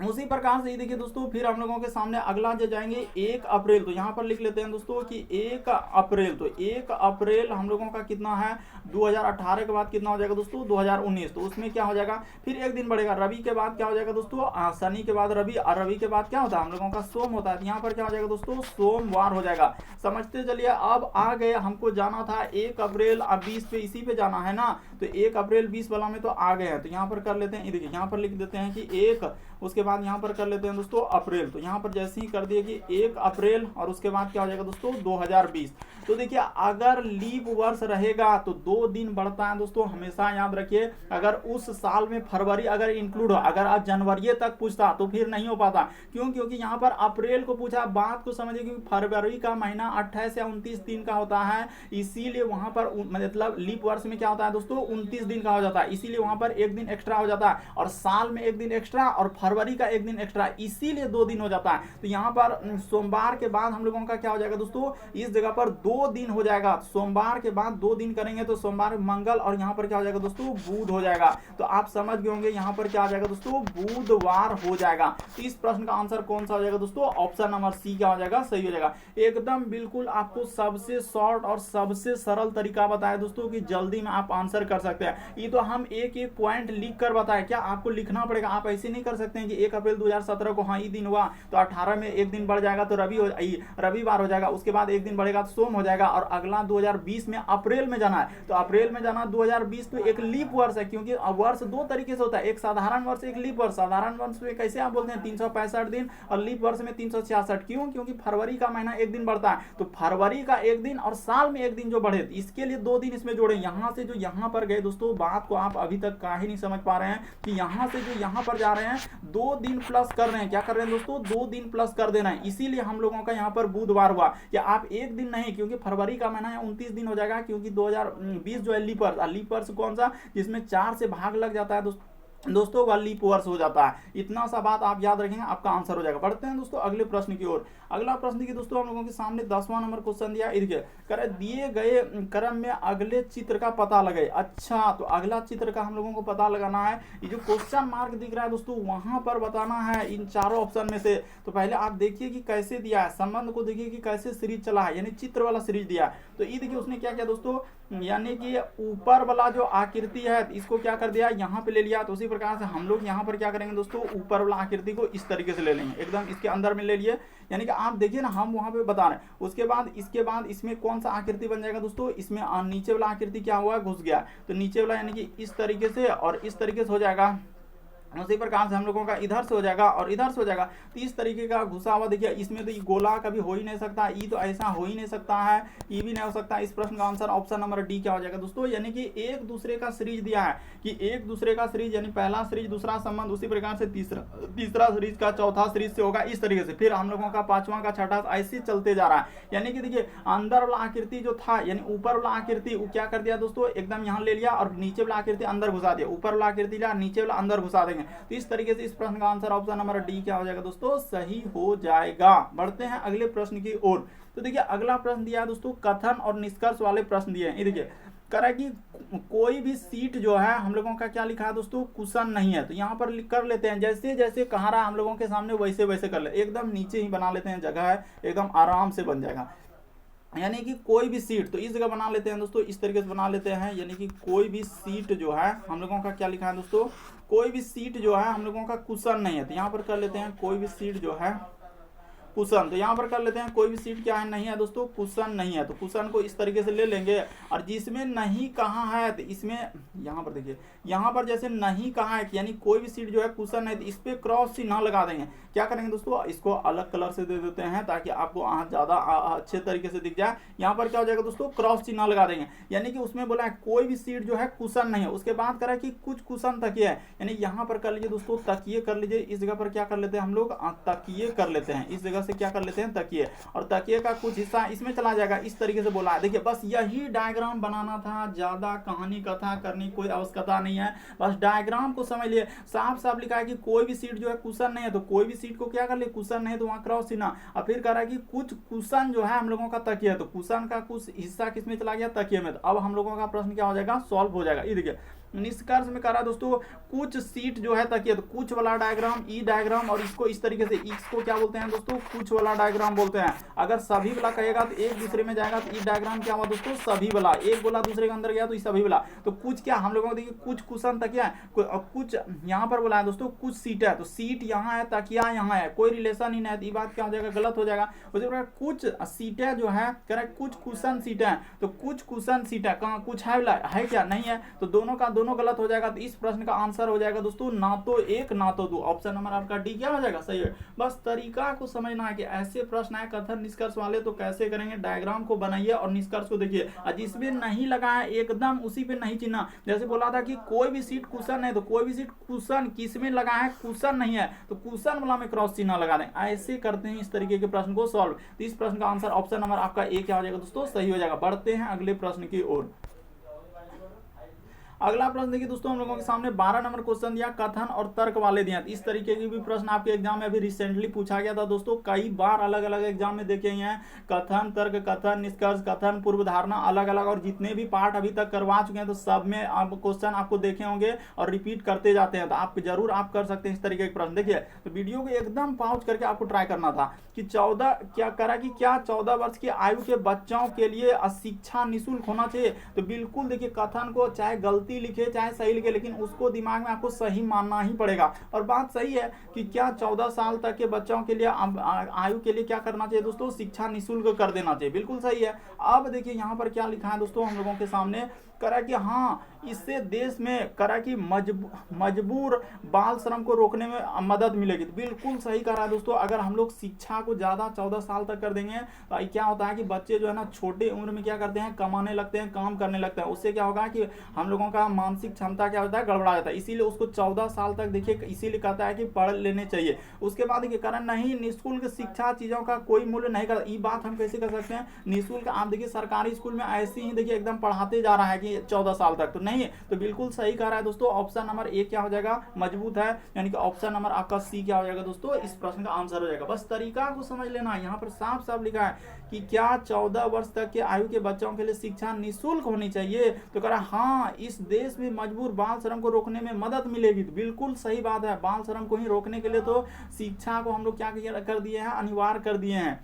उसी प्रकार से देखिए दोस्तों फिर हम लोगों के सामने अगला जो जाएंगे 1 अप्रैल, तो यहाँ पर लिख लेते हैं दोस्तों कि 1 अप्रैल, तो 1 अप्रैल हम लोगों का कितना है 2018 के बाद कितना हो जाएगा दोस्तों 2019, तो उसमें क्या हो जाएगा फिर 1 दिन बढ़ेगा। रवि के बाद क्या हो जाएगा दोस्तों, शनि के बाद रवि, और रवि के बाद क्या होता है हम लोगों का सोम होता है, तो यहाँ पर क्या हो जाएगा दोस्तों सोमवार हो जाएगा। समझते चलिए। अब आ गए, हमको जाना था 1 अप्रैल 20 पे, इसी पे जाना है ना, तो 1 अप्रैल 20 वाला में तो आ गए हैं, तो यहाँ पर कर लेते हैं। देखिए यहाँ पर लिख देते हैं कि 1, उसके बाद यहाँ पर कर लेते हैं दोस्तों अप्रैल, तो यहाँ पर जैसे ही कर दिए कि 1 अप्रैल, और उसके बाद क्या हो जाएगा दोस्तों 2020। तो देखिए अगर लीप वर्ष रहेगा तो 2 दिन बढ़ता है दोस्तों, हमेशा याद रखिए। अगर उस साल में फरवरी अगर इंक्लूड हो, अगर आप जनवरी तक पूछता तो फिर नहीं हो पाता। क्यों? क्योंकि यहाँ पर अप्रैल को पूछा। बात को समझिए कि फरवरी का महीना 28 या 29 दिन का होता है, इसीलिए वहां पर मतलब लीप वर्ष में क्या होता है दोस्तों 29 दिन का हो जाता है, इसीलिए वहां पर 1 दिन एक्स्ट्रा हो जाता है, और साल में 1 दिन एक्स्ट्रा, और फरवरी का 1 दिन एक्स्ट्रा, इसीलिए 2 दिन हो जाता है। तो यहाँ पर सोमवार के बाद हम लोगों का क्या हो जाएगा दोस्तों, इस जगह पर 2 दिन हो जाएगा। सोमवार के बाद 2 दिन करेंगे तो सोमवार मंगल, और यहाँ पर क्या हो जाएगा दोस्तों बुध हो जाएगा। तो आप समझ गए होंगे यहाँ पर क्या आ जाएगा दोस्तों बुधवार हो जाएगा। तो इस प्रश्न का आंसर कौन सा हो जाएगा दोस्तों, ऑप्शन नंबर सी क्या हो जाएगा, सही हो जाएगा। एकदम बिल्कुल आपको सबसे शॉर्ट और सबसे सरल तरीका बताया दोस्तों कि जल्दी में आप आंसर कर सकते हैं। ये तो हम एक एक पॉइंट लिख कर बताए, क्या आपको लिखना पड़ेगा, आप ऐसे नहीं कर सकते हैं कि 1 अप्रैल 2017 को हाँ ई दिन हुआ, तो 18 में एक दिन बढ़ जाएगा तो रविवार हो जाएगा, उसके बाद एक दिन बढ़ेगा तो सोम हो जाएगा। और अगला 2020 में अप्रैल में जाना है, तो अप्रैल में जाना 2020 तो एक लीप वर्ष है, क्योंकि वर्ष दो तरीके से होता है, एक साधारण वर्ष एक लीप वर्ष। साधारण वर्ष में कैसे आप बोलते हैं 365 दिन, और लीप वर्ष में 366। क्यों? क्योंकि फरवरी का महीना एक दिन बढ़ता है, तो फरवरी का एक दिन और साल में एक दिन जो बढ़े, इसके लिए 2 दिन इसमें जोड़े। यहां से जो यहां पर गए दोस्तों, बात को आप अभी तक काहे नहीं समझ पा रहे हैं कि यहां से जो यहां पर जा रहे हैं 2 दिन प्लस कर रहे हैं। क्या कर रहे हैं दोस्तों? 2 दिन प्लस कर देना है। इसीलिए हम लोगों का यहाँ पर बुधवार हुआ, या आप एक दिन नहीं, क्योंकि फरवरी का महीना है 29 दिन हो जाएगा, क्योंकि 2020 जो है लीप वर्ष कौन सा, जिसमें 4 से भाग लग जाता है दोस्तों वह लीप वर्ष हो जाता है। इतना सा बात आप याद रखेंगे, आपका आंसर हो जाएगा। बढ़ते हैं दोस्तों अगले प्रश्न की ओर। अगला प्रश्न देखिए दोस्तों, हम लोगों के सामने 10वां नंबर क्वेश्चन दिया, देखिए दिए गए क्रम में अगले चित्र का पता लगाए। अच्छा, तो अगला चित्र का हम लोगों को पता लगाना है। ये जो क्वेश्चन मार्क दिख रहा है दोस्तों, वहां पर बताना है इन चारों ऑप्शन में से। तो पहले आप देखिए कि कैसे दिया है, संबंध को देखिए कि कैसे सीरीज चला है, यानी चित्र वाला सीरीज दिया है। तो ये देखिए उसने क्या किया दोस्तों, यानी कि ऊपर वाला जो आकृति है इसको क्या कर दिया, यहाँ पे ले लिया। तो उसी प्रकार से हम लोग यहाँ पर क्या करेंगे दोस्तों, ऊपर वाला आकृति को इस तरीके से ले लेंगे, एकदम इसके अंदर में ले लिए। यानी कि आप देखिए ना, हम वहां पे बता रहे हैं। उसके बाद इसके बाद इसमें कौन सा आकृति बन जाएगा दोस्तों, इसमें नीचे वाला आकृति क्या हुआ, घुस गया। तो नीचे वाला यानी कि इस तरीके से और इस तरीके से हो जाएगा। उसी प्रकार से हम लोगों का इधर से हो जाएगा और इधर से हो जाएगा। तो इस तरीके का घुसा हुआ देखिए, इसमें तो ये गोला कभी हो ही नहीं सकता, ई तो ऐसा हो ही नहीं सकता है, ई भी नहीं हो सकता। इस प्रश्न का आंसर ऑप्शन नंबर डी क्या हो जाएगा दोस्तों, यानी कि एक दूसरे का सीरीज दिया है, कि एक दूसरे का सीरीज, यानी पहला सीरीज दूसरा संबंध, उसी प्रकार से तीसरा सीरीज का चौथा सीरीज से होगा इस तरीके से। फिर हम लोगों का पांचवा का छठा ऐसे चलते जा रहा है। यानी कि देखिए अंदर वाला आकृति जो था, यानी ऊपर वाला आकृति वो क्या कर दिया दोस्तों, एकदम यहाँ ले लिया और नीचे वाला आकृति अंदर घुसा दिया। ऊपर वाला आकृति लिया, नीचे वाला अंदर घुसा देंगे। तो इस तरीके से इस प्रश्न का आंसर ऑप्शन नंबर डी क्या हो जाएगा दोस्तों, सही हो जाएगा। बढ़ते हैं अगले प्रश्न की ओर। तो देखिए अगला प्रश्न दिया है दोस्तों, कथन और निष्कर्ष वाले प्रश्न दिए हैं। ये देखिए कह रहा है कि कोई भी सीट जो है हम लोगों का क्या लिखा है दोस्तों, कुशन नहीं है। तो यहाँ पर कर लेते हैं, जैसे जैसे कहा रहा है हम लोगों के सामने वैसे वैसे कर ले, एकदम नीचे ही बना लेते हैं, जगह है एकदम आराम से बन जाएगा। यानी कि कोई भी सीट, तो इस जगह बना लेते हैं दोस्तों, इस तरीके से बना लेते हैं। यानी कि कोई भी सीट जो है हम लोगों का क्या लिखा है दोस्तों, कोई भी सीट जो है हम लोगों का कुशन नहीं है। तो यहाँ पर कर लेते हैं कोई भी सीट जो है कुशन। तो यहाँ पर कर लेते हैं कोई भी सीट क्या है, नहीं है दोस्तों, कुशन नहीं है। तो कुशन को इस तरीके से ले लेंगे, और जिसमें नहीं कहा है तो इसमें यहाँ पर देखिए, यहाँ पर जैसे नहीं कहा है यानी कोई भी सीट जो है कुशन है, तो इस पे क्रॉस चिन्ह लगा देंगे। क्या करेंगे दोस्तों, इसको अलग कलर से दे देते हैं ताकि आपको ज्यादा अच्छे तरीके से दिख जाए। यहाँ पर क्या हो जाएगा दोस्तों, क्रॉस चिन्ह लगा देंगे। यानी कि उसमें बोला है कोई भी सीट जो है कुशन नहीं है। उसके बाद करा कि कुछ कुशन तकिए है, यानी यहाँ पर कर लीजिए दोस्तों तकिए कर लीजिए। इस जगह पर क्या कर लेते हैं हम लोग, तकिए कर लेते हैं। इस जगह से क्या कर लेते हैं, तकिए, और तकिए का कुछ हिस्सा इसमें चला जाएगा। इस तरीके से बोला है। देखिए बस यही डायग्राम बनाना था, ज्यादा कहानी कथा करनी कोई आवश्यकता नहीं है, बस डायग्राम को समझ लिए। साफ साफ लिखा है कि कोई भी सीट जो है कुशन नहीं है, तो कोई भी सीट को क्या कर ले, कुशन नहीं, तो वहां क्रॉस चिन्ह। और फिर कह रहा है कि कुछ कुशन जो है हम लोगों का तकिए, तो कुशन का कुछ हिस्सा किसमें चला गया, तकिए में। तो अब हम लोगों का प्रश्न क्या हो जाएगा, सॉल्व हो जाएगा। ये देखिए निष्कर्ष में कह रहा है दोस्तों, कुछ सीट जो है तकिए, तो कुछ वाला डायग्राम, ई डायग्राम, और इसको इस तरीके से इसको क्या बोलते हैं दोस्तों, कुछ वाला डायग्राम बोलते हैं। अगर सभी वाला कहेगा तो एक दूसरे में जाएगा, तो ई डायग्राम क्या हुआ दोस्तों, सभी वाला। एक बोला दूसरे के अंदर गया तो सभी वाला। तो कुछ क्या हम लोगों को देखिए, कुछ कुशन तकिया है, कुछ यहाँ पर बोला है दोस्तों कुछ सीट है, तो सीट यहाँ है, तकिया यहाँ है, कोई रिलेशन ही नहीं है। तो ये बात क्या हो जाएगा, गलत हो जाएगा। उसी प्रकार कुछ सीटें जो है कह रहा है कुछ कुशन सीटें हैं, तो कुछ कुशन सीटें कहाँ कुछ है क्या, नहीं है। तो दोनों का दोनों गलत हो जाएगा। तो इस प्रश्न का आंसर हो जाएगा दोस्तों ना तो एक ना तो दो। ऑप्शन नंबर आपका डी क्या हो जाएगा, सही है। बस तरीका को समझना है कि ऐसे प्रश्न है कथन निष्कर्ष वाले तो कैसे करेंगे। डायग्राम को बनाइए और निष्कर्ष को देखिए, और जिसमें नहीं लगा है एकदम उसी पे नहीं चिन्ह। जैसे बोला था कि कोई भी सीट कुशन है, तो कोई भी सीट कुशन किसमें लगा है, कुशन नहीं है, तो कुशन वाला में क्रॉस चिन्ह लगा दें। ऐसे करते हैं इस तरीके के प्रश्न को सॉल्व। तो इस प्रश्न का आंसर ऑप्शन नंबर आपका ए क्या हो जाएगा दोस्तों, सही हो जाएगा। बढ़ते हैं अगले प्रश्न की ओर। अगला प्रश्न देखिए दोस्तों, हम लोगों के सामने 12 नंबर क्वेश्चन दिया, कथन और तर्क वाले दिया। इस तरीके के भी प्रश्न आपके एग्जाम में अभी रिसेंटली पूछा गया था दोस्तों, कई बार अलग अलग एग्जाम में देखे हैं। कथन, तर्क, कथन, निष्कर्ष, कथन, पूर्व धारणा, अलग अलग, और जितने भी पार्ट अभी तक करवा चुके हैं तो सब में आप क्वेश्चन आपको देखे होंगे और रिपीट करते जाते हैं। तो आप जरूर आप कर सकते हैं इस तरीके के प्रश्न। देखिए तो वीडियो को एकदम पॉज करके आपको ट्राई करना था कि 14 क्या करा कि क्या 14 वर्ष की आयु के बच्चों के लिए शिक्षा निःशुल्क होना चाहिए। तो बिल्कुल देखिए कथन को चाहे गलती गलती लिखे चाहे सही लिखे, लेकिन उसको दिमाग में आपको सही मानना ही पड़ेगा। और बात सही है कि क्या 14 साल तक के बच्चों के लिए आयु के लिए क्या करना चाहिए दोस्तों, शिक्षा निःशुल्क कर देना चाहिए, बिल्कुल सही है। अब देखिए यहाँ पर क्या लिखा है दोस्तों हम लोगों के सामने, करा कि हाँ इससे देश में करा कि मजबूर बाल श्रम को रोकने में मदद मिलेगी। तो बिल्कुल सही करा है दोस्तों। अगर हम लोग शिक्षा को ज़्यादा 14 साल तक कर देंगे तो क्या होता है कि बच्चे जो है ना छोटे उम्र में क्या करते हैं, कमाने लगते हैं, काम करने लगते हैं। उससे क्या होगा कि हम लोगों का मानसिक क्षमता क्या होता है, गड़बड़ा जाता है। इसीलिए उसको 14 साल तक देखिए इसीलिए कहता है कि पढ़ लेने चाहिए। उसके बाद देखिए कारण नहीं, निःशुल्क शिक्षा चीज़ों का कोई मूल्य नहीं करता। ये बात हम कैसे कर सकते हैं, निःशुल्क आप देखिए सरकारी स्कूल में ऐसे ही देखिए एकदम पढ़ाते जा रहा है कि 14 साल तक, तो नहीं। तो बिल्कुल सही कह रहा है दोस्तों। ऑप्शन नंबर ए क्या हो जाएगा, मजबूत है, यानी कि ऑप्शन नंबर आपका सी क्या हो जाएगा दोस्तों, इस प्रश्न का आंसर हो जाएगा। बस तरीका को समझ लेना, यहाँ पर साफ साफ लिखा है कि क्या 14 वर्ष तक के आयु के बच्चों के लिए शिक्षा निःशुल्क होनी चाहिए, तो कह रहा हाँ इस देश में मजबूर बाल श्रम को रोकने में मदद मिलेगी। तो बिल्कुल सही बात है, बाल श्रम को ही रोकने के लिए तो शिक्षा को हम लोग क्या कर दिए हैं, अनिवार्य कर दिए हैं।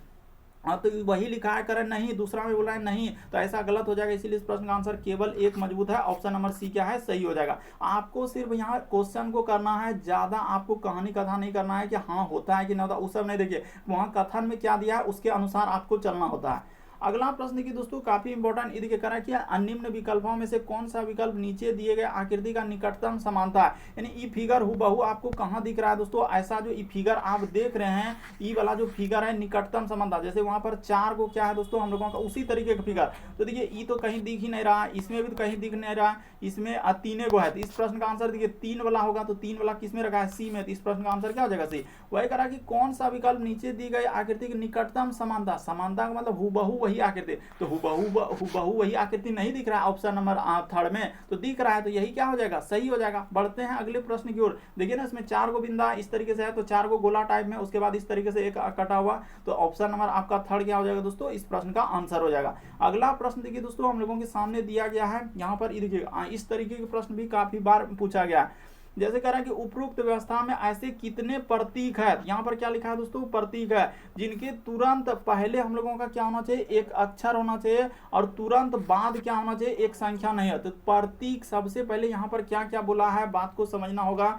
हाँ तो वही लिखा है करें नहीं, दूसरा में बोला है नहीं, तो ऐसा गलत हो जाएगा। इसीलिए इस प्रश्न का आंसर केवल एक मजबूत है, ऑप्शन नंबर सी क्या है, सही हो जाएगा। आपको सिर्फ यहाँ क्वेश्चन को करना है, ज्यादा आपको कहानी कथा नहीं करना है कि हाँ होता है कि नहीं होता, उस सब नहीं। देखिए वहाँ कथन में क्या दिया है उसके अनुसार आपको चलना होता है। अगला प्रश्न देखिए दोस्तों काफी इंपॉर्टेंट, ये देखिए करा कि निम्न विकल्पों में से कौन सा विकल्प नीचे दिए गए आकृति का निकटतम समानता है, यानी ई फिगर हुबहू आपको कहाँ दिख रहा है दोस्तों, ऐसा जो ई फिगर आप देख रहे हैं, ई वाला जो फिगर है निकटतम समानता, जैसे वहां पर 4 को क्या है दोस्तों हम लोगों का उसी तरीके का फिगर। तो देखिए ई तो कहीं दिख ही नहीं रहा, इसमें भी तो कहीं दिख नहीं रहा, इसमें 3 को है। तो इस प्रश्न का आंसर देखिए 3 वाला होगा, तो 3 वाला किसमें रखा है, सी में। तो इस प्रश्न का आंसर क्या हो जाएगा, सी। वही करा कि कौन सा विकल्प नीचे दी गई आकृति की निकटतम समानता, समानता का मतलब हुबहू वही आकृति, तो हुबहू वही आकृति नहीं दिख रहा है ऑप्शन नंबर 3 में, तो दिख रहा है, तो यही क्या हो जाएगा, सही हो जाएगा। बढ़ते हैं अगले प्रश्न की ओर। देखिए ना इसमें 4 को बिंदा इस तरीके से है, तो 4 को गोला टाइप में, उसके बाद इस तरीके से एक कटा हुआ, तो ऑप्शन नंबर आपका 3 क्या हो जाएगा दोस्तों, इस प्रश्न का आंसर हो जाएगा। अगला प्रश्न देखिए दोस्तों हम लोगों के सामने दिया गया है, यहाँ पर देखिए इस तरीके के प्रश्न भी काफी बार पूछा गया है। जैसे कह रहा है कि उपरोक्त व्यवस्था में ऐसे कितने प्रतीक है, यहाँ पर क्या लिखा है दोस्तों, प्रतीक है जिनके तुरंत पहले हम लोगों का क्या होना चाहिए, एक अक्षर होना चाहिए, और तुरंत बाद क्या होना चाहिए, एक संख्या नहीं है। तो प्रतीक सबसे पहले यहाँ पर क्या क्या बोला है, बात को समझना होगा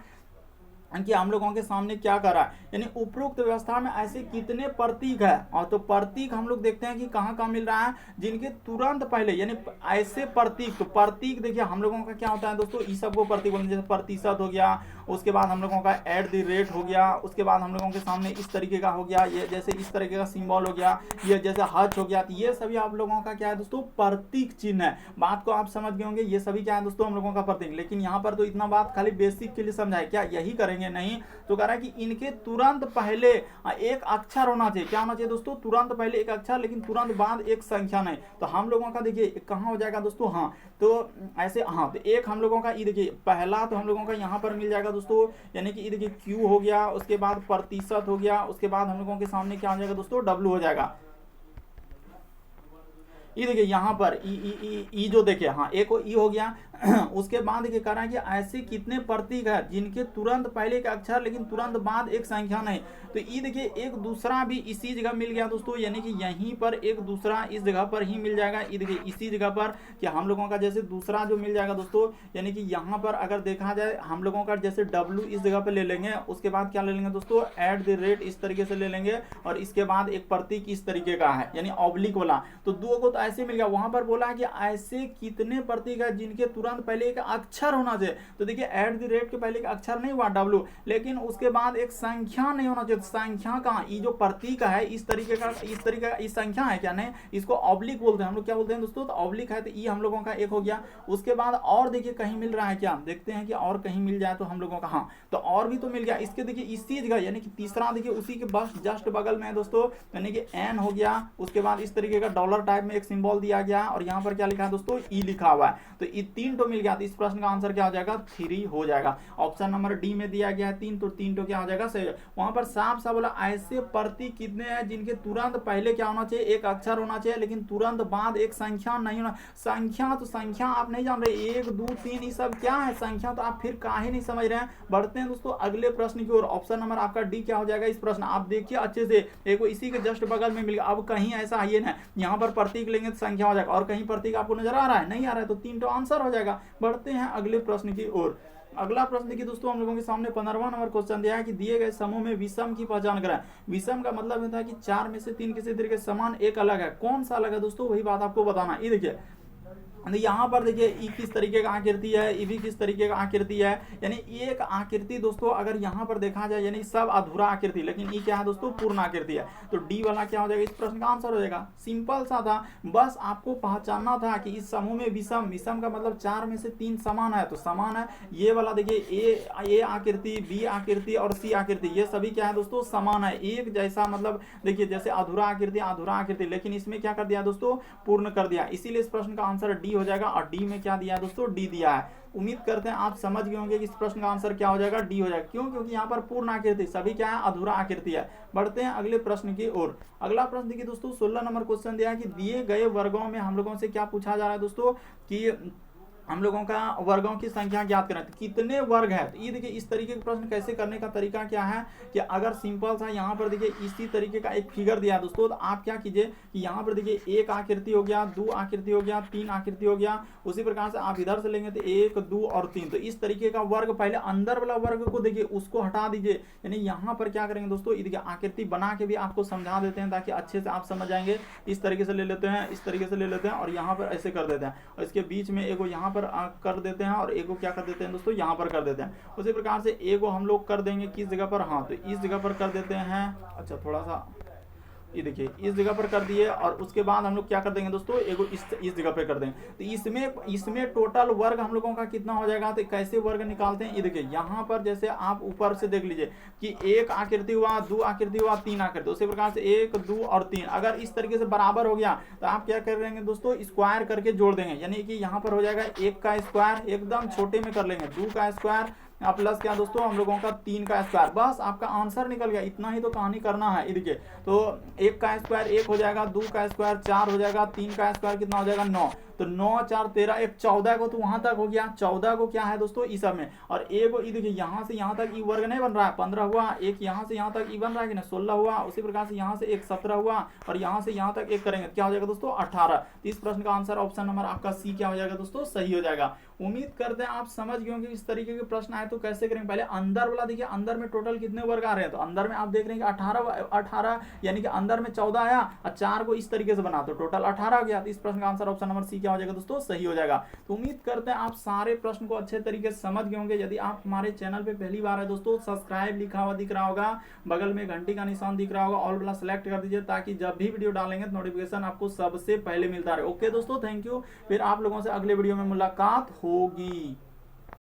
कि हम लोगों के सामने क्या कर रहा है, यानी उपरोक्त व्यवस्था में ऐसे कितने प्रतीक है। और तो प्रतीक हम लोग देखते हैं कि कहाँ कहाँ मिल रहा है, जिनके तुरंत पहले यानी ऐसे प्रतीक। तो प्रतीक देखिए हम लोगों का क्या होता है दोस्तों, इस सब को प्रतीक बोलते हैं, जैसे प्रतिशत हो गया, उसके बाद हम लोगों का @ हो गया, उसके बाद हम लोगों के सामने इस तरीके का हो गया, ये जैसे इस तरीके का सिंबल हो गया, ये जैसे हज हो गया। तो ये सभी आप लोगों का क्या है दोस्तों, प्रतीक चिन्ह है। बात को आप समझ गए होंगे, ये सभी क्या है दोस्तों हम लोगों का प्रतीक। लेकिन यहाँ पर तो इतना बात खाली बेसिक के लिए समझाए, क्या यही करेंगे, नहीं। तो कह रहा है कि इनके तुरंत पहले एक अक्षर होना चाहिए, क्या होना चाहिए दोस्तों, तुरंत पहले एक अक्षर, लेकिन तुरंत बाद एक संख्या नहीं। तो हम लोगों का देखिए कहाँ हो जाएगा दोस्तों, हाँ तो ऐसे, हाँ तो एक हम लोगों का ये देखिए पहला तो हम लोगों का यहाँ पर मिल जाएगा दोस्तों, यानी कि ये देखिए Q हो गया, उसके बाद प्रतिशत हो गया, उसके बाद हम लोगों के सामने क्या हो जाएगा दोस्तों, W हो जाएगा। ये देखिए यहाँ पर ई जो देखिए, हाँ एक ई हो गया। उसके बाद देखिए कह रहा है कि ऐसे कितने प्रतीक है जिनके तुरंत पहले एक अक्षर लेकिन तुरंत बाद एक संख्या नहीं। तो ये देखिए एक दूसरा भी इसी जगह मिल गया दोस्तों, यानी कि यहीं पर एक दूसरा इस जगह पर ही मिल जाएगा। ये देखिए इसी जगह पर कि हम लोगों का जैसे दूसरा जो मिल जाएगा दोस्तों, यानी कि यहाँ पर अगर देखा जाए हम लोगों का जैसे W इस जगह पर ले लेंगे, उसके बाद क्या ले लेंगे दोस्तों, @ इस तरीके से ले लेंगे, और इसके बाद एक प्रतीक इस तरीके का है यानी ऑब्लिक वाला। तो 2 को तो ऐसे मिल गया। वहां पर बोला है कि ऐसे कितने प्रतीक है जिनके तुरंत पहले एक अक्षर होना चाहिए। तो देखिए @ के पहले एक अक्षर नहीं हुआ W, लेकिन उसके बाद एक संख्या नहीं होना चाहिए। संख्या कहाँ, ये जो प्रतीक है इस तरीके का इस संख्या है क्या, नहीं, इसको ऑब्लिक बोलते हैं हम लोग। क्या बोलते हैं दोस्तों, तो ऑब्लिक है, तो ये हम लोगों का एक हो गया। उसके बाद और देखिए कहीं मिल रहा है क्या, देखते हैं कि और कहीं मिल जाए तो हम लोगों का, हाँ तो और भी तो मिल गया। इसके देखिए इसी जगह यानी कि तीसरा देखिए उसी के बस जस्ट बगल में है दोस्तों, यानी कि N हो गया, उसके बाद इस तरीके का डॉलर टाइप में एक सिंबल दिया गया, और यहाँ पर क्या लिखा है दोस्तों, ई लिखा हुआ है। तो ये 3 तो मिल गया। तो इस प्रश्न का आंसर क्या हो जाएगा, 3 हो जाएगा। ऑप्शन नंबर डी में दिया गया है 3, तो 3 तो क्या हो जाएगा, सही। वहां पर साफ साफ बोला ऐसे प्रतीक कितने हैं जिनके तुरंत पहले क्या होना चाहिए, एक अक्षर होना चाहिए, लेकिन तुरंत बाद एक संख्या नहीं होना। संख्या तो संख्या आप नहीं जान रहे, 1 2 3 ये सब क्या है संख्या, तो आप फिर काहे नहीं समझ रहे हैं। बढ़ते हैं दोस्तों अगले प्रश्न की ओर। ऑप्शन नंबर आपका डी क्या हो जाएगा, इस प्रश्न आप देखिए अच्छे से, एक इसी के जस्ट बगल में मिल गया। अब कहीं ऐसा है ना, यहाँ पर प्रतीक लेंगे तो संख्या हो जाएगा। और कहीं प्रतीक आपको नजर आ रहा है, नहीं आ रहा है, तो 3 तो आंसर हो जाएगा। बढ़ते हैं अगले प्रश्न की ओर। अगला प्रश्न देखिए दोस्तों, हम लोगों के सामने 15वां नंबर क्वेश्चन दिया है कि दिए गए समूह में विषम की पहचान कराएं। विषम का मतलब होता है कि 4 में से 3 किसी तरीके समान, एक अलग है। कौन सा अलग है दोस्तों, वही बात आपको बताना। ये देखिए यहाँ पर देखिए ई किस तरीके का आकृति है, ई भी किस तरीके का आकृति है। यानी एक आकृति दोस्तों अगर यहाँ पर देखा जाए यानी सब अधूरा आकृति, लेकिन ई क्या है दोस्तों, पूर्ण आकृति है। तो डी वाला क्या हो जाएगा, इस प्रश्न का आंसर हो जाएगा। सिंपल सा था, बस आपको पहचानना था कि इस समूह में विषम, विषम का मतलब 4 में से 3 समान है, तो समान है। ये वाला देखिए ए आकृति, बी आकृति और सी आकृति, ये सभी क्या है दोस्तों, समान है, एक जैसा। मतलब देखिए जैसे अधूरा आकृति, लेकिन इसमें क्या कर दिया दोस्तों, पूर्ण कर दिया। इसीलिए इस प्रश्न का आंसर डी हो जाएगा। और डी में क्या दिया है दोस्तों, डी दिया है। उम्मीद करते हैं आप समझ गए होंगे कि इस प्रश्न का आंसर क्या हो जाएगा, डी हो जाएगा। क्यों, क्योंकि यहाँ पर पूर्ण आकृति, सभी क्या है, अधूरा आकृति है। बढ़ते हैं अगले प्रश्न की ओर। अगला प्रश्न देखिए दोस्तों, 16 नंबर क्वेश्चन दिया है कि दिए गए वर्गों में हम लोगों से क्या पूछा जा रहा है दोस्तों, कि हम लोगों का वर्गों की संख्या ज्ञात करें, तो कितने वर्ग है। तो ये देखिए इस तरीके के प्रश्न कैसे करने का तरीका क्या है कि अगर सिंपल सा यहाँ पर देखिए इसी तरीके का एक फिगर दिया है दोस्तों, तो आप क्या कीजिए कि यहाँ पर देखिए एक आकृति हो गया, 2 आकृति हो गया, 3 आकृति हो गया। उसी प्रकार से आप इधर से लेंगे तो 1, 2 और 3। तो इस तरीके का वर्ग, पहले अंदर वाला वर्ग को देखिए उसको हटा दीजिए। यानी यहाँ पर क्या करेंगे दोस्तों, ये देखिए आकृति बना के भी आपको समझा देते हैं ताकि अच्छे से आप समझ जाएंगे। इस तरीके से ले लेते हैं, इस तरीके से ले लेते हैं और यहाँ पर ऐसे कर देते हैं, और इसके बीच में एगो यहाँ पर कर देते हैं और एगो क्या कर देते हैं दोस्तों, यहाँ पर कर देते हैं। उसी प्रकार से एगो हम लोग कर देंगे किस जगह पर, हाँ तो इस जगह पर कर देते हैं। अच्छा थोड़ा सा ये देखिए इस जगह पर कर दिए, और उसके बाद हम लोग क्या कर देंगे दोस्तों, एगो इस जगह पे कर देंगे। तो इसमें टोटल वर्ग हम लोगों का कितना हो जाएगा। तो कैसे वर्ग निकालते हैं, ये देखिए यहाँ पर जैसे आप ऊपर से देख लीजिए कि 1 आकृति हुआ, 2 आकृति हुआ, 3 आकृति। उसी प्रकार से 1, 2 और 3 अगर इस तरीके से बराबर हो गया तो आप क्या करेंगे दोस्तों, स्क्वायर करके जोड़ देंगे। यानी कि यहाँ पर हो जाएगा 1 का स्क्वायर, एकदम छोटे में कर लेंगे, 2 का स्क्वायर प्लस क्या दोस्तों हम लोगों का 3 का स्क्वायर। बस आपका आंसर निकल गया, इतना ही तो कहानी करना है। देखिए तो 1 का स्क्वायर 1 हो जाएगा, 2 का स्क्वायर 4 हो जाएगा, 3 का स्क्वायर कितना हो जाएगा 9। तो 9, 4, 13, 1, 14 को तो वहां तक हो गया। 14 को क्या है दोस्तों, ई सब में। और ए को ई देखिए यहाँ से यहाँ तक ई वर्ग नहीं बन रहा है, 15 हुआ। एक यहाँ से यहाँ तक ई बन रहा है कि ना, 16 हुआ। उसी प्रकार से यहाँ से एक 17 हुआ, और यहाँ से यहाँ तक एक करेंगे क्या हो जाएगा दोस्तों, 18। तो इस प्रश्न का आंसर ऑप्शन नंबर आपका सी क्या हो जाएगा दोस्तों, सही हो जाएगा। उम्मीद करते हैं आप समझ गए होंगे इस तरीके के प्रश्न आए तो कैसे करेंगे। पहले अंदर वाला देखिए, अंदर में टोटल कितने वर्ग आ रहे हैं। तो अंदर में आप देख रहे हैं कि 18 यानी कि अंदर में 14 आया, और 4 को इस तरीके से बना तो टोटल 18 हो गया। तो इस प्रश्न का आंसर ऑप्शन नंबर सी क्या हो जाएगा दोस्तों, सही हो जाएगा। तो उम्मीद करते हैं आप सारे प्रश्न को अच्छे तरीके से समझ गए होंगे। यदि आप हमारे चैनल पे पहली बार है दोस्तों, सब्सक्राइब लिखा हुआ दिख रहा होगा, बगल में घंटी का निशान दिख रहा होगा, ऑल वाला सेलेक्ट कर दीजिए ताकि जब भी वीडियो डालेंगे तो नोटिफिकेशन आपको सबसे पहले मिलता रहे। ओके दोस्तों, थैंक यू। फिर आप लोगों से अगले वीडियो में मुलाकात होगी।